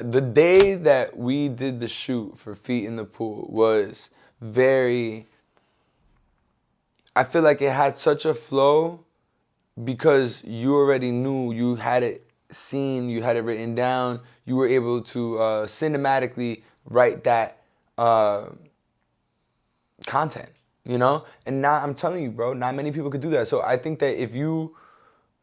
the day that we did the shoot for Feet in the Pool was very, I feel like it had such a flow because you already knew, you had it seen, you had it written down, you were able to cinematically write that content, you know? And now I'm telling you, bro, not many people could do that. So I think that if you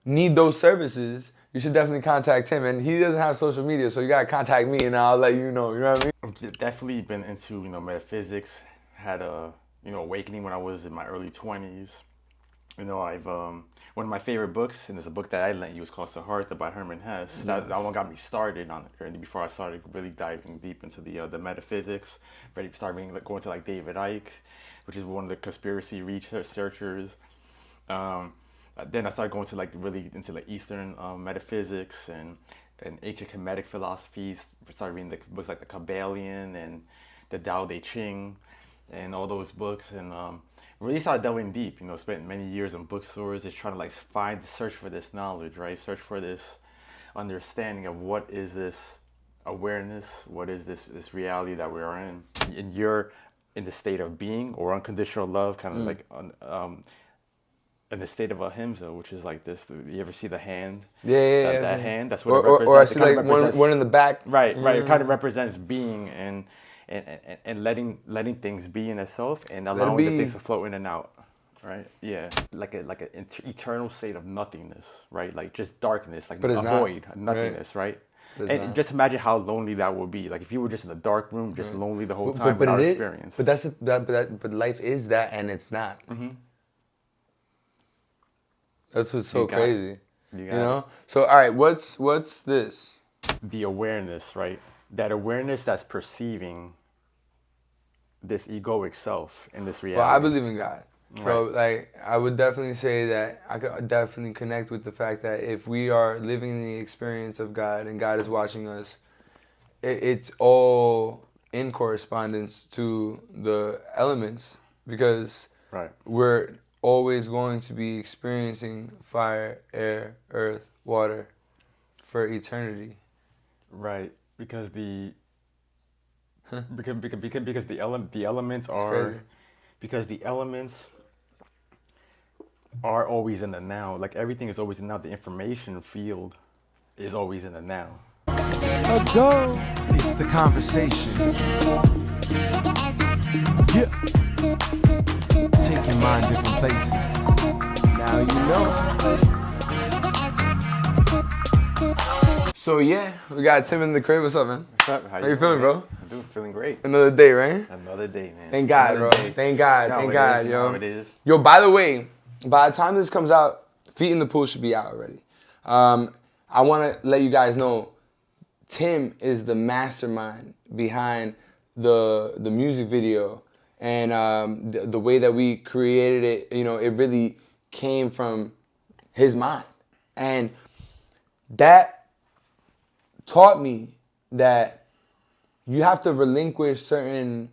need those services, you should definitely contact him. And he doesn't have social media, so you gotta contact me and I'll let you know what I mean? I've definitely been into, metaphysics, had a, awakening when I was in my early 20s. I've, one of my favorite books, and there's a book that I lent you, it's called Siddhartha by Herman Hesse. Yes. That one got me started on it before I started really diving deep into the metaphysics. Starting going to like David Icke, which is one of the conspiracy researchers. Then I started going to really into Eastern metaphysics and ancient Kemetic philosophies. Started reading the books like the Kabbalion and the Tao Te Ching and all those books, and really started delving deep. Spent many years in bookstores just trying to search for this knowledge, right? Search for this understanding of what is this awareness, what is this reality that we are in. And you're in the state of being or unconditional love, kind of in the state of ahimsa, which is like this. You ever see the hand? Yeah. That hand. That's what it represents. Or I see like one in the back. Right. It kind of represents being and letting things be in itself and allowing the things to flow in and out. Right. Yeah. Like an eternal state of nothingness. Right. Like just darkness. Like a void, nothingness. Right. And just imagine how lonely that would be. Like if you were just in a dark room, just lonely the whole time without experience. But life is that, and it's not. Mm-hmm. That's what's so crazy. You know? So all right, what's this? The awareness, right? That awareness that's perceiving this egoic self in this reality. Well, I believe in God. So like I would definitely say that I could definitely connect with the fact that if we are living in the experience of God and God is watching us, it's all in correspondence to the elements, because we're always going to be experiencing fire, air, earth, water for eternity. Right, because the elements are always in the now. Like everything is always in the now. The information field is always in the now. It's the conversation. Yeah. Take your mind different places. Now you know. So yeah, we got TiM in the crib. What's up, man? What's up? How you feeling, bro? I'm doing feeling great. Another day, right? Another day, man. Thank God, Another bro. Day. Thank God, You yo. know it is. Yo, by the way, by the time this comes out, Feet in the Pool should be out already. I want to let you guys know, TiM is the mastermind behind the music video, and the way that we created it. It really came from his mind, and that taught me that you have to relinquish certain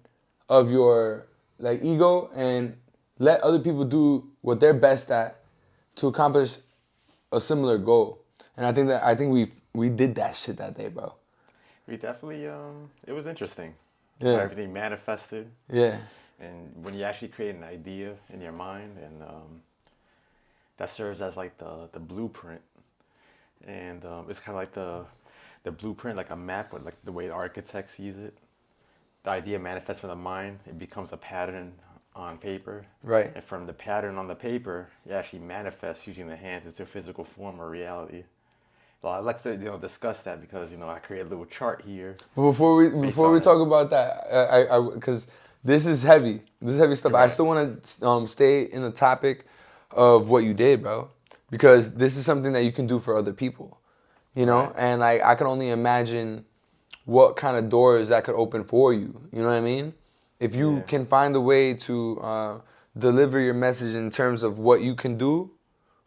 of your ego and let other people do what they're best at to accomplish a similar goal. And I think we did that shit that day, bro. We definitely it was interesting. Yeah. Everything manifested. Yeah. And when you actually create an idea in your mind, and that serves as like the blueprint, and it's kind of like the blueprint, like a map, with like the way the architect sees it. The idea manifests from the mind. It becomes a pattern on paper. Right. And from the pattern on the paper, it actually manifests using the hands into physical form or reality. Well, I'd like to discuss that because I created a little chart here. But before we talk about that, because this is heavy. This is heavy stuff. Right. I still want to stay in the topic of what you did, bro, because this is something that you can do for other people. Right. And I can only imagine what kind of doors that could open for you. You know what I mean? If you can find a way to deliver your message in terms of what you can do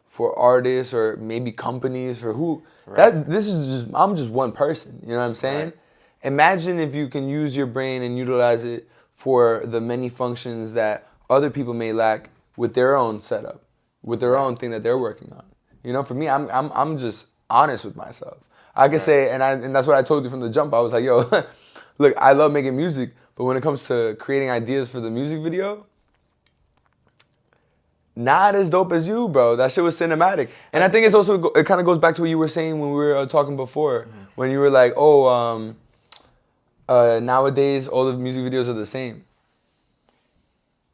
for artists or maybe companies, for who, I'm just one person. You know what I'm saying? Right. Imagine if you can use your brain and utilize it for the many functions that other people may lack with their own setup, with their own thing that they're working on. For me, I'm just honest with myself. I could say, and that's what I told you from the jump. I was like, yo, look, I love making music, but when it comes to creating ideas for the music video, not as dope as you, bro. That shit was cinematic. And I think it's also, it kind of goes back to what you were saying when we were talking before, when you were like, oh, nowadays all the music videos are the same.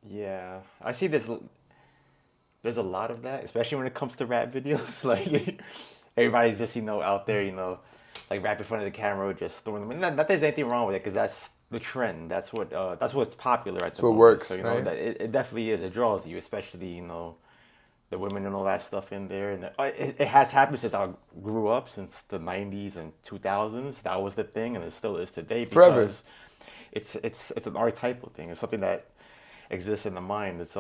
Yeah, I see there's a lot of that, especially when it comes to rap videos. Like everybody's just out there, like rap in front of the camera, just throwing them. And not that there's anything wrong with it, because that's the trend. That's what's popular at the moment. what works, So right? that it definitely is. It draws you, especially the women and all that stuff in there. And it has happened since I grew up, since the '90s and 2000s. That was the thing, and it still is today. Forever. Because it's an archetypal thing. It's something that exists in the mind. It's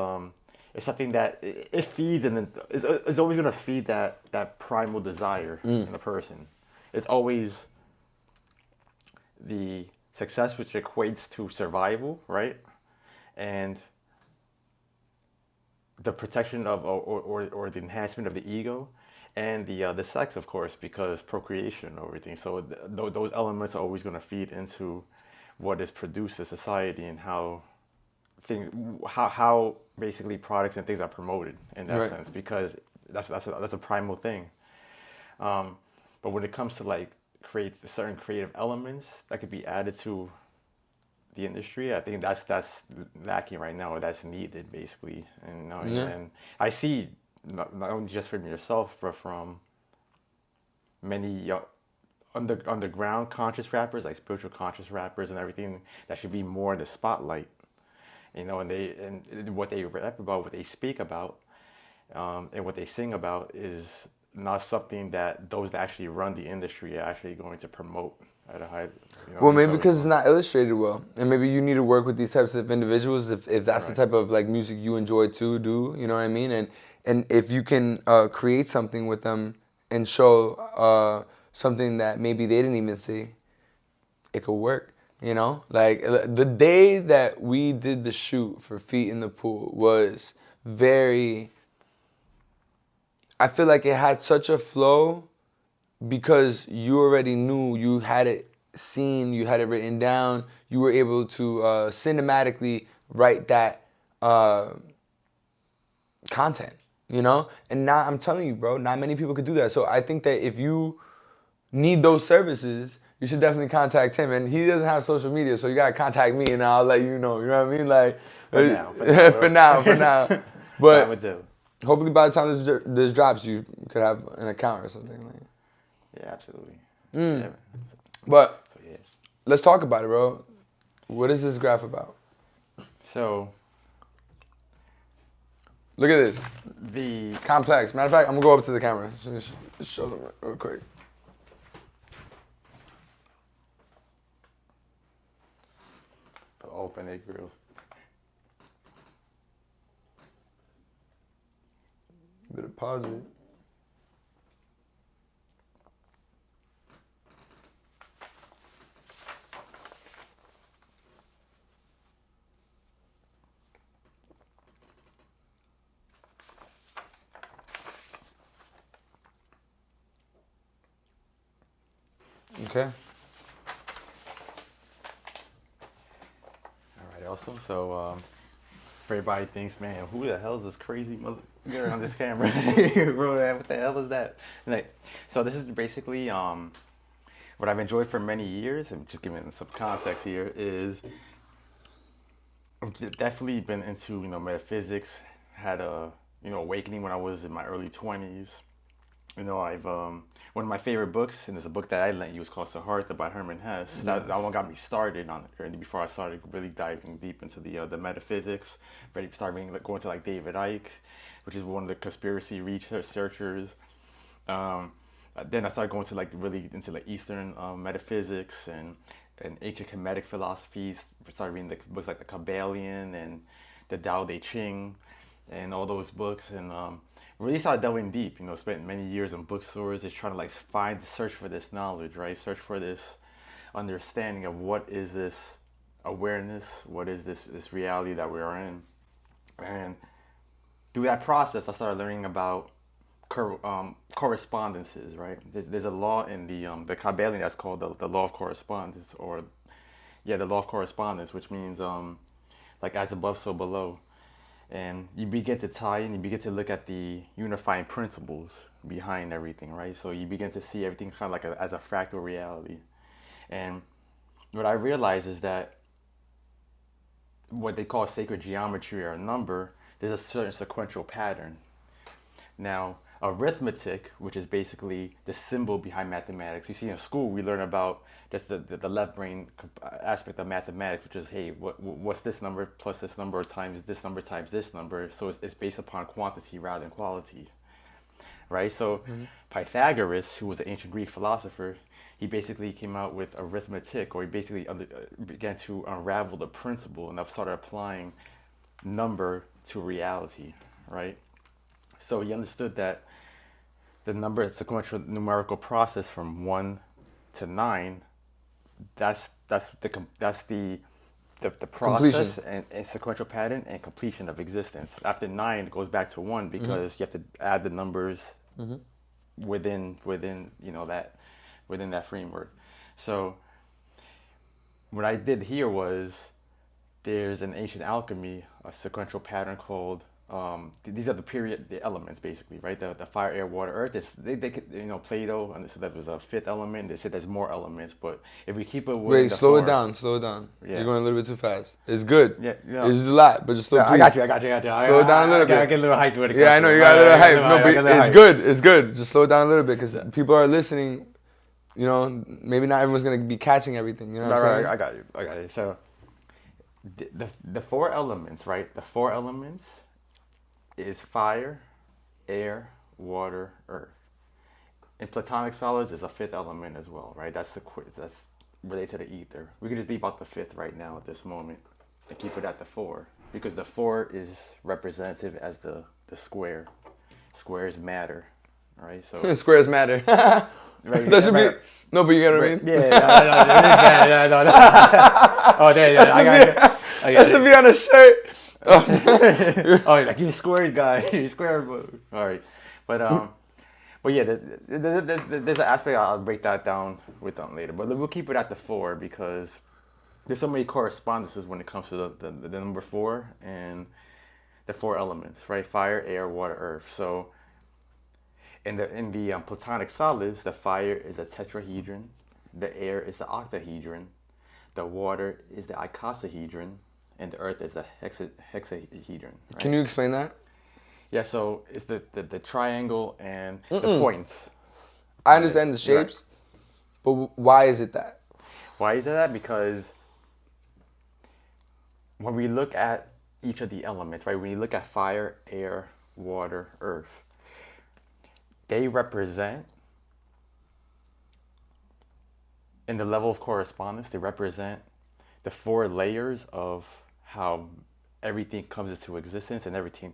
something that it feeds, and it's always gonna feed that primal desire in a person. It's always the success which equates to survival, right? And the protection of or the enhancement of the ego, and the sex, of course, because procreation and everything. So those elements are always gonna feed into what is produced in society, and how basically products and things are promoted in that sense, because that's a primal thing. But when it comes to like create certain creative elements that could be added to the industry, I think that's lacking right now, or that's needed basically. And and I see not only just from yourself, but from many underground conscious rappers, like spiritual conscious rappers and everything, that should be more in the spotlight. And what they rap about, what they speak about, and what they sing about is not something that those that actually run the industry are actually going to promote at a high. Well, maybe because it's not illustrated well, and maybe you need to work with these types of individuals if that's the type of like music you enjoy to do. You know what I mean? And if you can create something with them and show something that maybe they didn't even see, it could work. Like the day that we did the shoot for Feet in the Pool was very, I feel like it had such a flow because you already knew, you had it seen, you had it written down, you were able to cinematically write that content, And now I'm telling you, bro, not many people could do that. So I think that if you need those services, you should definitely contact him. And he doesn't have social media, so you gotta contact me, and I'll let you know. You know what I mean? Like for now. But hopefully, by the time this drops, you could have an account or something. Like. Yeah, absolutely. Yeah. But let's talk about it, bro. What is this graph about? So, look at this. The complex. Matter of fact, I'm gonna go up to the camera. Just show them real quick. Open it, grill. Better pause it. Okay. Awesome. So, everybody thinks, man, who the hell is this crazy mother on this camera? Bro, what the hell is that? So this is basically what I've enjoyed for many years, and just giving some context here is I've definitely been into metaphysics. Had a awakening when I was in my early 20s. I've one of my favorite books, and there's a book that I lent you, was called Siddhartha by Herman Hesse. Yes. That one got me started on it before I started really diving deep into the metaphysics. Starting going to like David Icke, which is one of the conspiracy researchers. Then I started going to really into Eastern metaphysics and ancient Kemetic philosophies. Started reading books like the Kabbalion and the Tao Te Ching, and all those books, and really started delving deep. Spent many years in bookstores just trying to search for this knowledge, right? Search for this understanding of what is this awareness, what is this reality that we are in. And through that process, I started learning about correspondences, right? There's a law in the Kabbalion that's called the law of correspondence, or yeah, the law of correspondence, which means like as above, so below. And you begin to tie in, you begin to look at the unifying principles behind everything, right? So you begin to see everything kind of like as a fractal reality. And what I realize is that what they call sacred geometry or a number, there's a certain sequential pattern. Now, arithmetic, which is basically the symbol behind mathematics. You see, in school, we learn about just the left brain aspect of mathematics, which is, hey, what's this number plus this number times this number? So it's based upon quantity rather than quality, right? So Pythagoras, who was an ancient Greek philosopher, he basically came out with arithmetic, or he basically began to unravel the principle and started applying number to reality, right? So he understood that the number, sequential numerical process from 1 to 9, that's the process and sequential pattern and completion of existence. After 9, it goes back to 1 because you have to add the numbers within that framework. So what I did here was, there's an ancient alchemy, a sequential pattern called these are the elements basically, right? The fire, air, water, earth. They could, Plato understood that was a fifth element. They said there's more elements, but if we keep it with Wait, slow it down. Yeah. You're going a little bit too fast. It's good. Yeah. It's a lot, but just slow, please. I got you. Slow it down a little bit. I get a little hyped with it. Yeah, I know you got a little hype. No, but it's good. It's good. Just slow it down a little bit because people are listening. Maybe not everyone's gonna be catching everything. You know what I'm saying? I got you. So the four elements, right? The four elements is fire, air, water, earth. In Platonic solids, there's a fifth element as well, right? That's related to the ether. We could just leave out the fifth right now at this moment and keep it at the 4, because the 4 is representative as the square. Squares matter, right? So squares matter. Right, that should be no, but you get what I mean. Yeah, no. Oh, there. That should be on a shirt. Oh, like you square guy, you square. All right, but yeah, there's an aspect I'll break that down with them later. But we'll keep it at the 4 because there's so many correspondences when it comes to the number 4 and the 4 elements, right? Fire, air, water, earth. So in the Platonic solids, the fire is a tetrahedron, the air is the octahedron, the water is the icosahedron, and the earth is the hexahedron. Right? Can you explain that? Yeah, so it's the triangle and the points. I understand the shapes, right. But why is it that? Why is it that? Because when we look at each of the elements, right, when you look at fire, air, water, earth, they represent, in the level of correspondence, they represent the 4 layers of how everything comes into existence and everything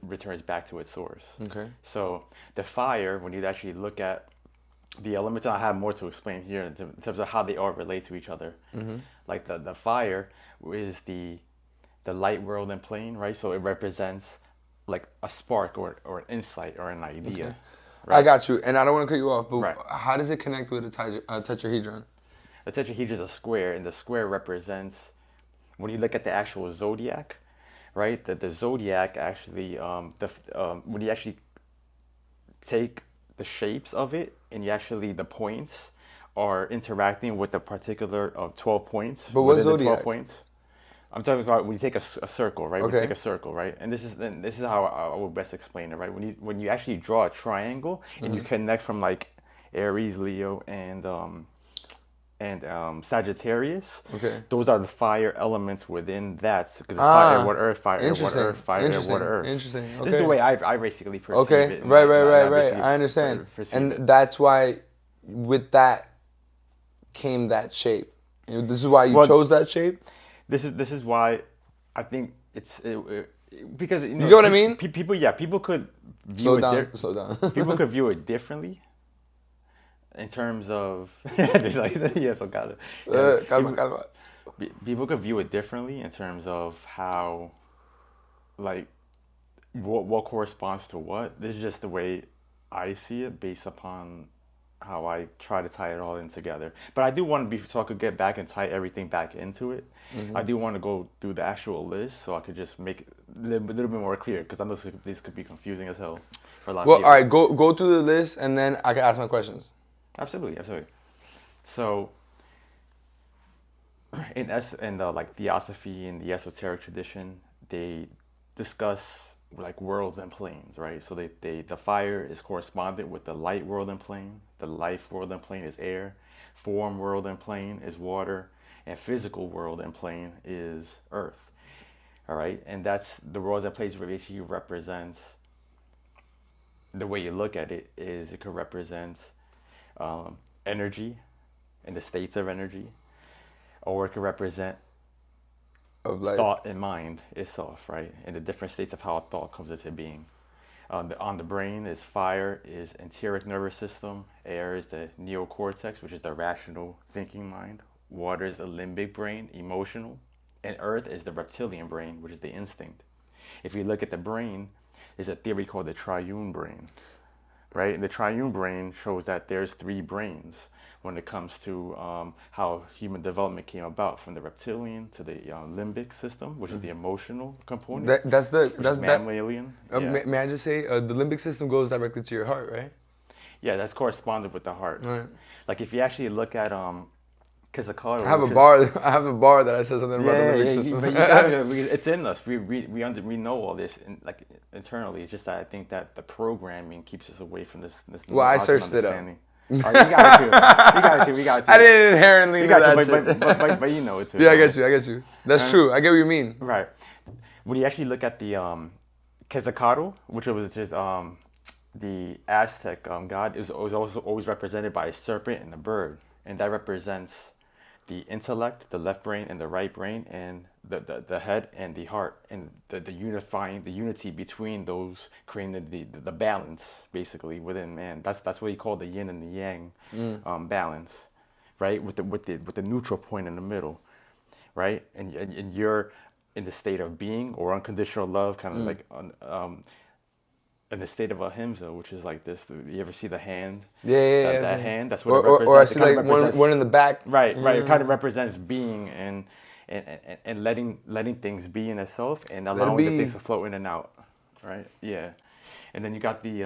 returns back to its source. Okay. So the fire, when you actually look at the elements, and I have more to explain here in terms of how they all relate to each other. Like the fire is the light world and plane, right? So it represents like a spark or an insight or an idea. Okay. Right? I got you, and I don't want to cut you off, but how does it connect with a tetrahedron? The tetrahedron is a square, and the square represents, when you look at the actual zodiac, right? The zodiac actually, when you actually take the shapes of it, and the points are interacting with the particular 12 points. But what zodiac? 12 points. I'm talking about when you take a circle, right? Okay. When you take a circle, right? And this is how I would best explain it, right? When you actually draw a triangle and you connect from like Aries, Leo, and Sagittarius. Okay. Those are the fire elements within that, because it's fire, water, earth, fire, air, water, earth, fire, air, water, earth. Interesting. Okay. This is the way I basically perceive it. Right. I understand. And that's why with that came that shape. This is why you chose that shape? This is why I think it's because you get what I mean. People could view slow down. People could view it differently in terms of people could view it differently in terms of how, like, what corresponds to what. This is just the way I see it based upon how I try to tie it all in together. But I do want to be so I could get back and tie everything back into it. I do want to go through the actual list so I could just make it a little bit more clear because I know this could be confusing as hell for a lot of Well, people. all right, go through the list and then I can ask my questions. Absolutely, absolutely. So in the like theosophy and the esoteric tradition, they discuss like worlds and planes, right? So the fire is corresponded with the light world and plane, the life world and plane is air, form world and plane is water, and physical world and plane is earth. All right, and that's the worlds and planes basically represents the way you look at it is it could represent energy and the states of energy, or it could represent Of life. thought and mind itself, right? And the different states of how a thought comes into being. On the brain is fire is enteric nervous system. Air is the neocortex, which is the rational thinking mind. Water is the limbic brain, emotional. And earth is the reptilian brain, which is the instinct. If you look at the brain, there's a theory called the triune brain, right? And the triune brain shows that there's three brains when it comes to how human development came about, from the reptilian to the limbic system, which is the emotional component, That's which is mammalian. Yeah. may I just say, the limbic system goes directly to your heart, right? Yeah, that's corresponded with the heart. Right. Like if you actually look at Kisakaru, I have a bar. I have a bar that I said something about the Yeah, limbic yeah, system. but you gotta, it's in us. We know all this, like internally. It's just that I think that the programming keeps us away from this. Well, I neurological searched it up. understanding. Oh, you got it too. You got it too. We got it too. I didn't inherently You know got that it, shit. but you know it too. Yeah, I get you. I get you. That's true. I get what you mean. Right. When you actually look at the Quetzalcoatl, which was just the Aztec god, it was also always represented by a serpent and a bird, and that represents the intellect, the left brain and the right brain, and the head and the heart, and the unity between those, creating the balance basically within man. That's what you call the yin and the yang balance, right? With the neutral point in the middle, right? And you're in the state of being or unconditional love, kind of like in the state of ahimsa, which is like this. You ever see the hand? Yeah. That hand. That's what it represents. Or I see It kinda like represents- one in the back. Right. It kind of represents being and letting things be in itself and allowing the be. things to flow in and out. Right. Yeah. And then you got the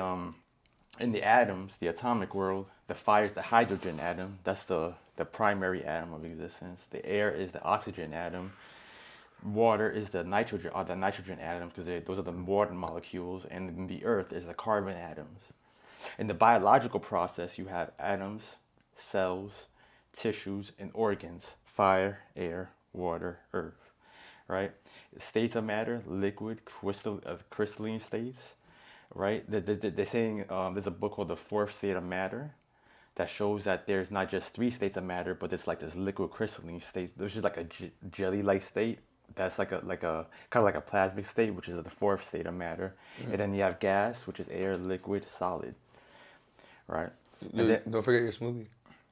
in the atoms, the atomic world, the fire is the hydrogen atom. That's the primary atom of existence. The air is the oxygen atom. Water is the nitrogen atoms, because those are the water molecules, and the earth is the carbon atoms. In the biological process, you have atoms, cells, tissues, and organs: fire, air, water, earth. Right? States of matter: liquid, crystalline states. Right? They're saying there's a book called The Fourth State of Matter that shows that there's not just three states of matter, but it's like this liquid crystalline state, which is like a jelly-like state. That's like a kind of like a plasmic state, which is the fourth state of matter. And then you have gas, which is air, liquid, solid. Right? Don't forget your smoothie.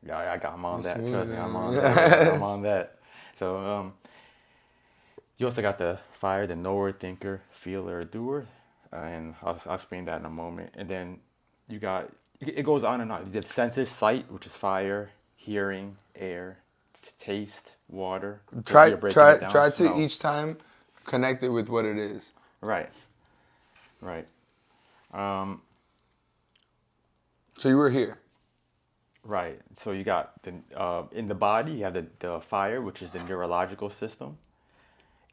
Yeah, I'm on that. Smoothie. Trust me, I'm on that. I'm on that. So you also got the fire, the knower, thinker, feeler, doer, and I'll explain that in a moment. And then you got, it goes on and on. You did senses: sight, which is fire; hearing, air; taste, water. Try You're breaking it down, to smell. each time connect it with what it is. Right. So you were here. Right. So you got the in the body, you have the fire, which is the neurological system.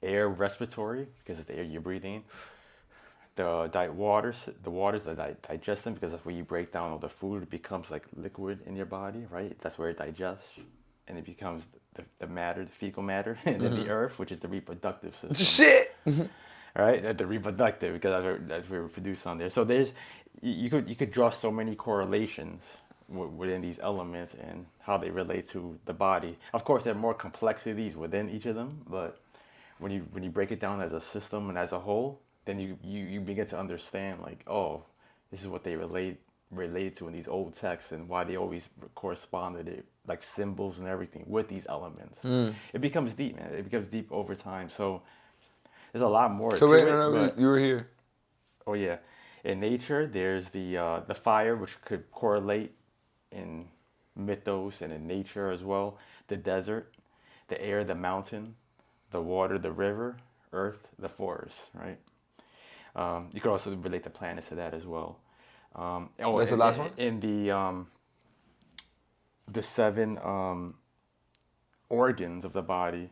Air, respiratory, because it's the air you're breathing. The water is the digestion, because that's where you break down all the food. It becomes like liquid in your body, right? That's where it digests, and it becomes the matter, the fecal matter, and then the earth, which is the reproductive system. Shit. Right, the reproductive, because that's where we produce on there. So there's you could draw so many correlations within these elements and how they relate to the body. Of course, there are more complexities within each of them, but when you break it down as a system and as a whole, then you begin to understand, like, oh, this is what they relate to in these old texts, and why they always corresponded it, like symbols and everything, with these elements. It becomes deep, man. It becomes deep over time. So there's a lot more to So wait, it. no, But, you were here. oh yeah, In nature, there's the fire, which could correlate in mythos and in nature as well. The desert, the air, the mountain, the water, the river, earth, the forest, right? You could also relate the planets to that as well. That's the last one? In the seven organs of the body.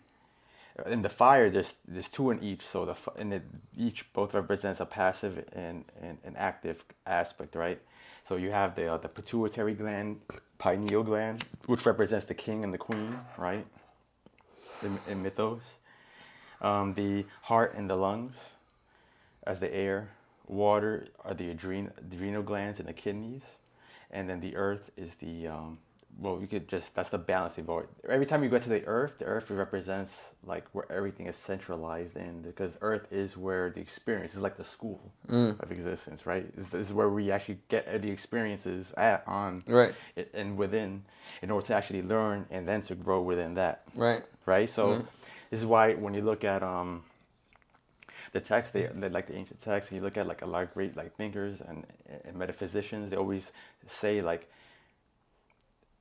In the fire, there's two in each. So each both represents a passive and an active aspect, right? So you have the pituitary gland, pineal gland, which represents the king and the queen, right? In mythos, the heart and the lungs, as the air. Water are the adrenal glands and the kidneys, and then the earth is the that's the balancing board. Every time you go to the earth represents like where everything is centralized in, because earth is where the experience is, like the school of existence, right? This is where we actually get the experiences right, and within, in order to actually learn and then to grow within that. Right. So this is why when you look at the text, they like the ancient texts, and you look at like a lot of great like thinkers and metaphysicians, they always say like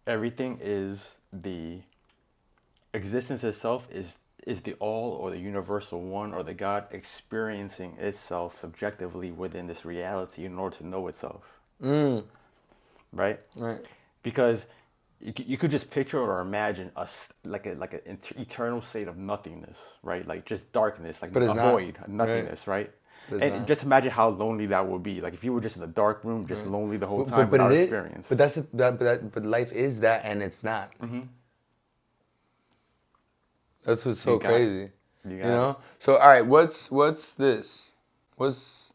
everything is the existence itself is the all or the universal one or the God experiencing itself subjectively within this reality in order to know itself. Right? Right. Because you could just picture or imagine like an eternal state of nothingness, right? Like just darkness, like a void, nothingness, right? And just imagine how lonely that would be. Like if you were just in a dark room, just lonely the whole time without experience. But life is that, and it's not. That's what's so crazy. You know. So all right, what's this? What's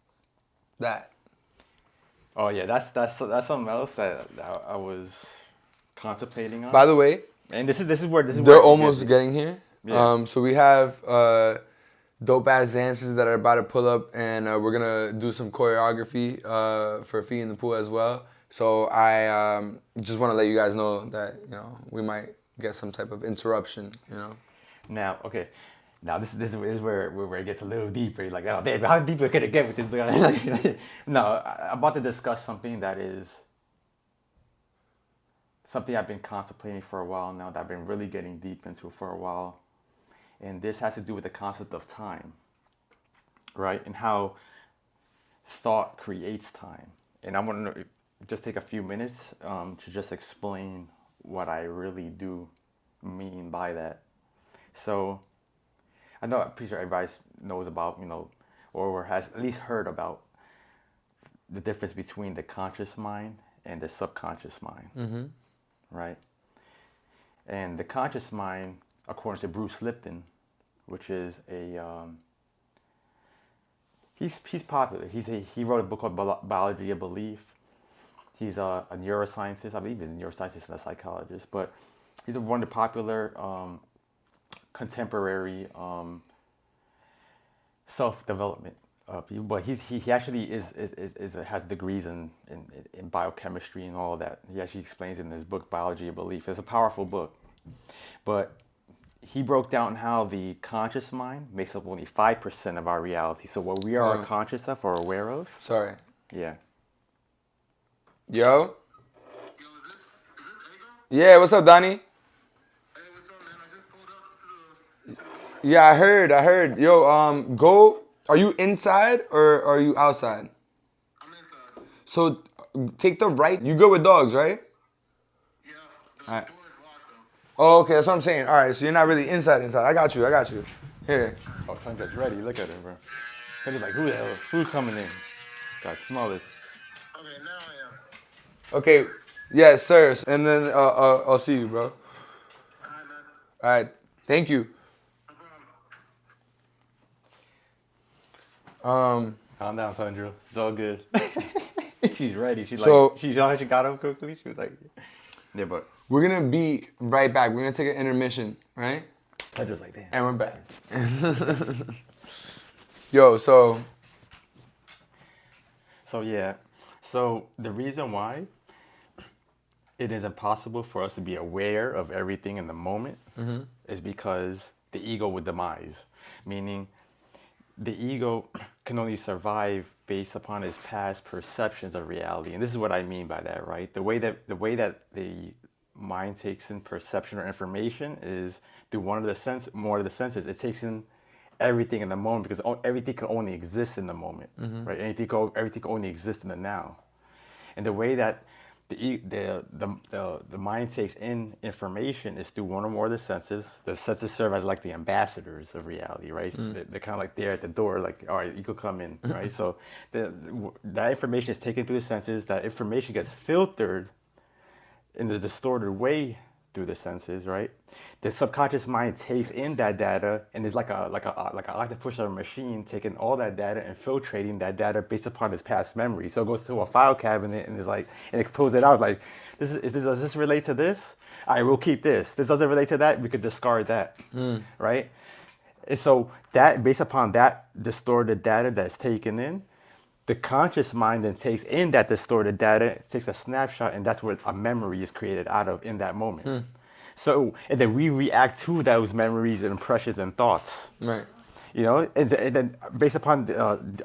that? Oh yeah, that's something else that I was contemplating on. By the way, and this is where they're almost getting here. Yeah. So we have dope ass dancers that are about to pull up, and we're gonna do some choreography for Feet in the Pool as well. So I just want to let you guys know that we might get some type of interruption. Now, okay. Now this is where it gets a little deeper. You're like, oh damn, how deep could it get with this guy? No, I'm about to discuss something that is something I've been contemplating for a while now, that I've been really getting deep into for a while. And this has to do with the concept of time, right? And how thought creates time. And I want to just take a few minutes to just explain what I really do mean by that. So I'm pretty sure everybody knows about, or has at least heard about the difference between the conscious mind and the subconscious mind, right? And the conscious mind, according to Bruce Lipton, which is he's popular. He wrote a book called Biology of Belief. He's a neuroscientist. I believe he's a neuroscientist and a psychologist, but he's one of the popular contemporary self-development people. But he actually has degrees in biochemistry and all of that. He actually explains in his book Biology of Belief. It's a powerful book, but he broke down how the conscious mind makes up only 5% of our reality. So what we are conscious of or aware of. Sorry. Yeah. Yo. Yeah, what's up, Donnie? Hey, what's up, man? I just pulled up to the... Yeah, I heard. Yo, go. Are you inside or are you outside? I'm inside. So take the right. You good with dogs, right? Yeah, the All right. door is locked, though. Oh, okay, that's what I'm saying. All right, so you're not really inside. I got you. Here. Oh, Tunja's ready. Look at him, bro. Tunja's like, who the hell? Who's coming in? God, smell it. Okay, now I am. Okay. Yes, sir. And then I'll see you, bro. All right, man. All right. Thank you. No problem. Calm down, Tundra. It's all good. She's ready. She got up quickly. She was like, yeah, but We're gonna be right back. We're gonna take an intermission, right? Tundra's like, damn. And we're back. Yo, so yeah. So the reason why it is impossible for us to be aware of everything in the moment is because the ego would demise. Meaning the ego can only survive based upon his past perceptions of reality. And this is what I mean by that, right? The way that the mind takes in perception or information is through more of the senses. It takes in everything in the moment because everything can only exist in the moment, right? Everything can only exist in the now. And the way that the mind takes in information is through one or more of the senses. The senses serve as like the ambassadors of reality, right? They're kind of like there at the door, like, all right, you could come in, right? So that information is taken through the senses. That information gets filtered in the distorted way through the senses, right? The subconscious mind takes in that data and is like an octopus or a machine taking all that data and filtrating that data based upon its past memory. So it goes to a file cabinet and it pulls it out like, does this relate to this? All right, we'll keep this. This doesn't relate to that. We could discard that, right? And so that based upon that distorted data that's taken in, the conscious mind then takes in that distorted data, takes a snapshot, and that's what a memory is created out of in that moment. So, and then we react to those memories and impressions and thoughts. Right. You know, and then based upon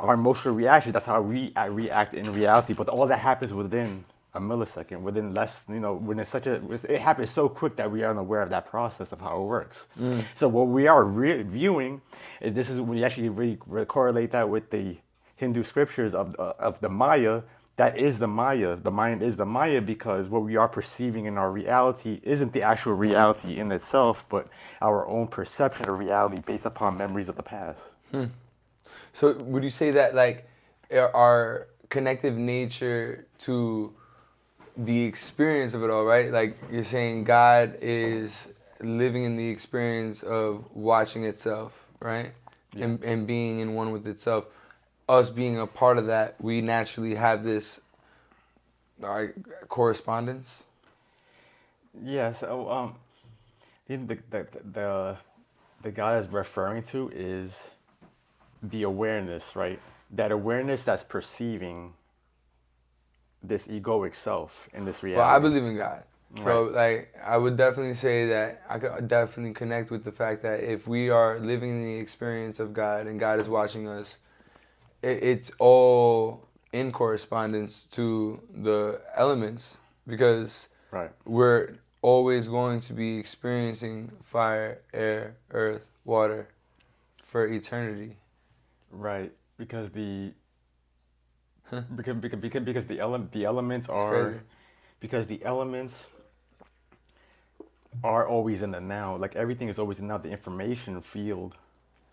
our emotional reaction, that's how we react in reality. But all that happens within a millisecond, within less, when it happens so quick that we are unaware of that process of how it works. So what we are viewing, and this is when you actually really correlate that with the Hindu scriptures of the Maya, that is the Maya. The mind is the Maya because what we are perceiving in our reality isn't the actual reality in itself, but our own perception of reality based upon memories of the past. So would you say that like our connective nature to the experience of it all, right? Like you're saying God is living in the experience of watching itself, right? Yeah. And being in one with itself. Us being a part of that, we naturally have this correspondence. Yeah. So the God is referring to is the awareness, right? That awareness that's perceiving this egoic self in this reality. Well, I believe in God. So, Right. like, I would definitely say that I could definitely connect with the fact that if we are living in the experience of God and God is watching us, it's all in correspondence to the elements because Right. we're always going to be experiencing fire, air, earth, water for eternity. Right. Because the elements It's are crazy. because the elements are always in the now. Like everything is always in the now. The information field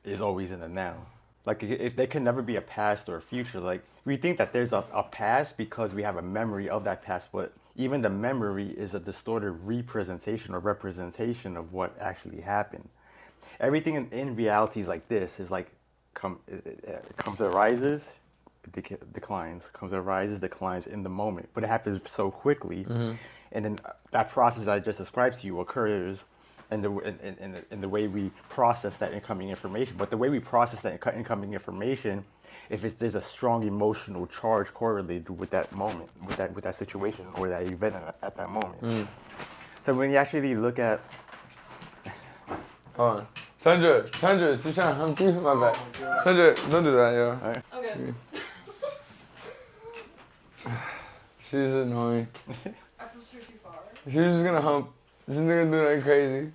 is always in the now. Like if there can never be a past or a future. Like we think that there's a past because we have a memory of that past, but even the memory is a distorted representation or representation of what actually happened. Everything in reality is like this. Is like it comes, it rises, it declines, comes, it rises, declines in the moment. But it happens so quickly, and then that process that I just described to you occurs. And the way we process that incoming information. But the way we process that incoming information, if there's a strong emotional charge correlated with that moment, with that situation or that event at that moment. So when you actually look at, Hold on. Tundra, she's trying to hump you? My bad. Tundra, don't do that, yo. right? Okay. She's annoying. I pushed her too far. She's just gonna hump. She's not gonna do nothing crazy.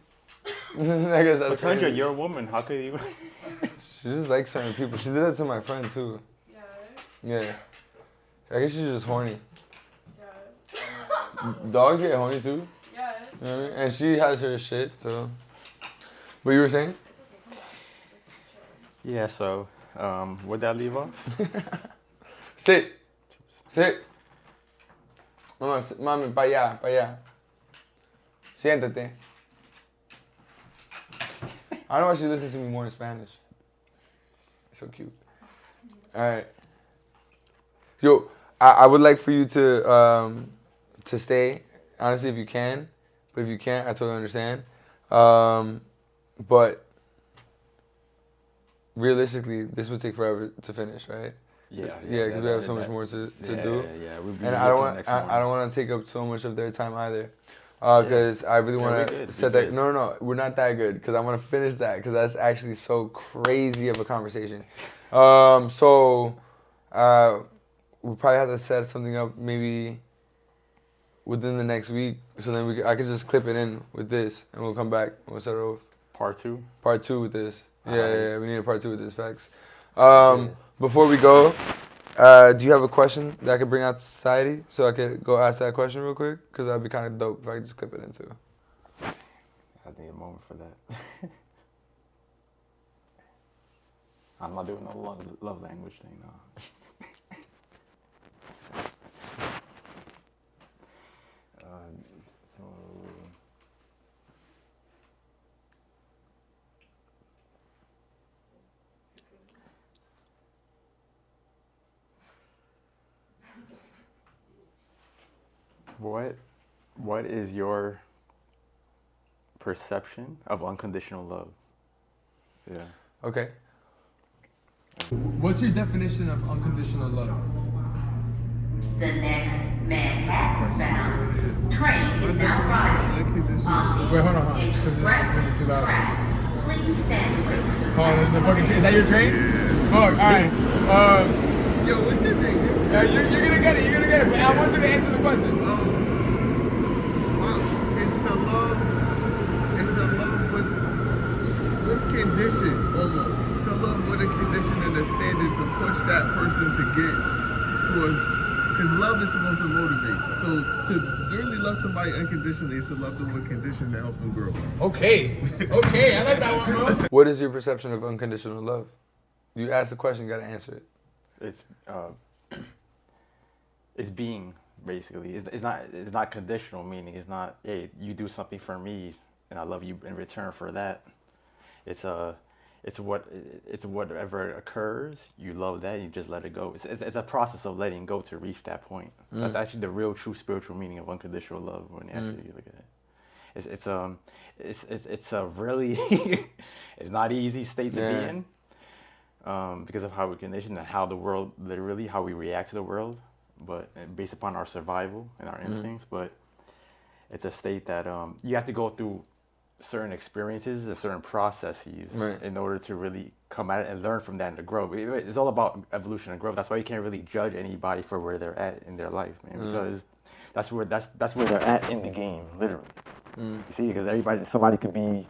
I guess that's But Tundra, crazy. you're a woman. How could you? She just likes certain people. She did that to my friend too. Yeah. Yeah. I guess she's just horny. Yeah. Dogs get horny too. Yeah. It's You know what I mean? And she has her shit, so. What you were saying? okay. Come on. Just chill. Yeah. So, what'd that leave off? Sit. Mamá, mami, pa' allá. Siéntate. I don't know why she listens to me more in Spanish. It's so cute. All right. Yo, I would like for you to stay, honestly, if you can. But if you can't, I totally understand. But realistically, this would take forever to finish, right? Yeah. Yeah, because we have so much more to do. Yeah. We'll be And I don't want to take up so much of their time either. Because I really Yeah, want we're to good, set we're that. good. No, we're not that good. Because I want to finish that. Because that's actually so crazy of a conversation. So we probably have to set something up maybe within the next week. So then I could just clip it in with this, and we'll come back. We'll start off Part 2. part 2 with this. Yeah, Alright. yeah, we need a part 2 with this. Facts. Yeah. Before we go, do you have a question that I could bring out to society so I could go ask that question real quick? Because that'd be kind of dope if I could just clip it into. I need a moment for that. I'm not doing no love language thing now. So, what is your perception of unconditional love? Yeah. Okay. What's your definition of unconditional love? The next Manhattan bound train is now arriving on Wait, hold on, the because express this is too loud. track. Please stand clear. Oh, the fucking train. Is that your train? Fuck, alright. Yo, what's your thing? You're gonna get it, but I want you to answer the question. It's a love with condition, almost. It's a love with a condition and a standard to push that person to get towards, because love is supposed to motivate. So to really love somebody unconditionally is to love them with condition to help them grow. Okay, I like that one, bro. What is your perception of unconditional love? You ask the question, you gotta answer it. It's being, basically. It's not conditional, meaning it's not, hey, you do something for me and I love you in return for that. It's whatever occurs, you love that, you just let it go. It's a process of letting go to reach that point. That's actually the real true spiritual meaning of unconditional love when you actually look at it. It's a really it's not easy state to be in, because of how we're conditioned and how the world, literally how we react to the world, but based upon our survival and our instincts. But it's a state that you have to go through certain experiences and certain processes in order to really come at it and learn from that and to grow. It's all about evolution and growth. That's why you can't really judge anybody for where they're at in their life, man, because that's where they're at in the game, literally. You see, because somebody could be,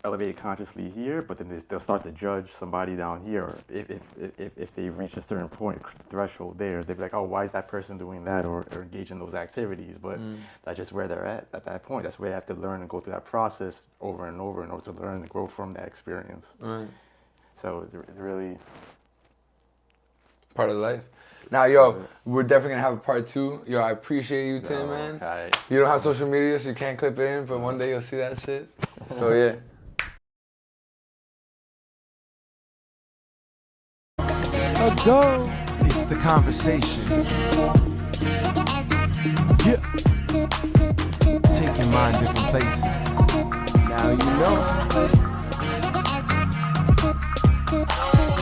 elevated consciously here, but then they'll start to judge somebody down here. Or if they reach a certain point, threshold there, they'll be like, oh, why is that person doing that or engage in those activities? But that's just where they're at that point. That's where they have to learn and go through that process over and over in order to learn and grow from that experience. Right. So it's really part of life. Now, yo, we're definitely gonna have a part 2. Yo, I appreciate you, Tim, man. Okay. You don't have social media, so you can't clip it in, but one day you'll see that shit. So yeah. It's the conversation. Yeah. Take your mind different places. Now you know.